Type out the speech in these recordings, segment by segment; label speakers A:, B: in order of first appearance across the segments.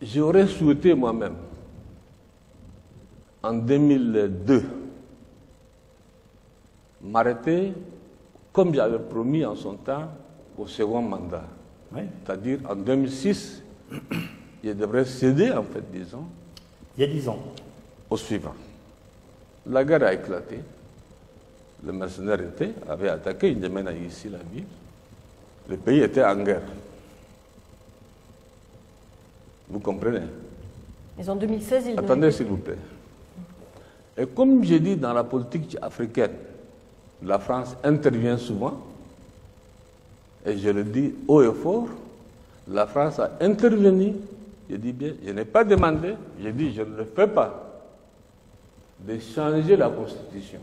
A: J'aurais souhaité moi-même, en 2002, m'arrêter, comme j'avais promis en son temps, au second mandat.
B: Oui.
A: C'est-à-dire, en 2006, je devrais céder, en fait, disons,
B: Il y a 10 ans.
A: au suivant. La guerre a éclaté. Le mercenaire avait attaqué N'Djamena ici, la ville. Le pays était en guerre. Vous comprenez?
C: Mais en 2016, il
A: Attendez, s'il vous plaît. Et comme j'ai dit dans la politique africaine, la France intervient souvent, et je le dis haut et fort, la France a intervenu, je dis bien, je n'ai pas demandé, je dis je ne le fais pas, de changer la Constitution.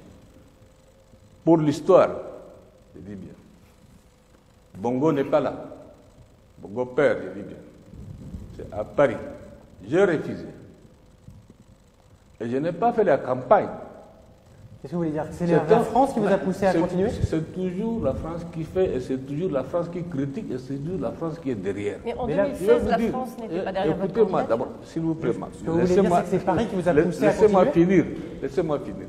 A: Pour l'histoire, je dis bien. Bongo n'est pas là. Bongo père, je dis bien. C'est à Paris. J'ai refusé. Et je n'ai pas fait la campagne.
D: Qu'est-ce que vous voulez dire? C'est la France qui vous a poussé à continuer?
A: C'est toujours la France qui fait, et c'est toujours la France qui critique, et c'est toujours la France qui est derrière.
C: Mais en
D: Mais là,
C: 2016, la France n'était pas derrière votre
A: Écoutez-moi
C: candidature.
A: d'abord, s'il vous plaît.
D: Ce que vous voulez dire, c'est que c'est Paris qui vous a poussé à
A: Laissez-moi
D: continuer?
A: finir. Laissez-moi finir.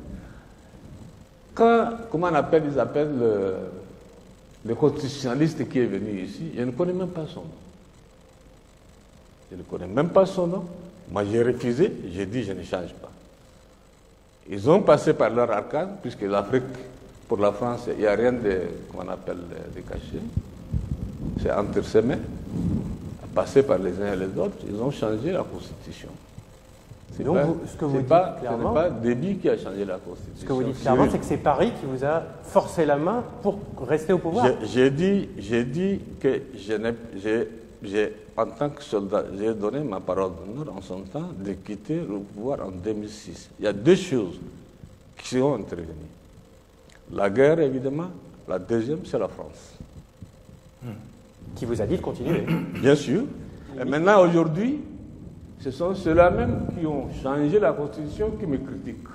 A: Quand, comment ils appellent le constitutionnaliste qui est venu ici, je ne connais même pas son nom. Je ne connais même pas son nom. Moi, j'ai refusé, j'ai dit je ne change pas. Ils ont passé par leur arcade, puisque l'Afrique, pour la France, il n'y a rien de, comment on appelle, de caché. C'est entre ses mains. Passé par les uns et les autres, ils ont changé la Constitution.
D: Donc, ce que vous dites clairement,
A: ce n'est pas Déby qui a changé la Constitution.
D: ce que vous dites clairement, c'est que c'est Paris qui vous a forcé la main pour rester au pouvoir.
A: J'ai dit que en tant que soldat, j'ai donné ma parole d'honneur en son temps de quitter le pouvoir en 2006. Il y a deux choses qui sont intervenues. La guerre, évidemment. La deuxième, c'est la France.
D: Qui vous a dit de continuer.
A: Bien sûr. Et maintenant, aujourd'hui, ce sont ceux-là même qui ont changé la Constitution qui me critiquent.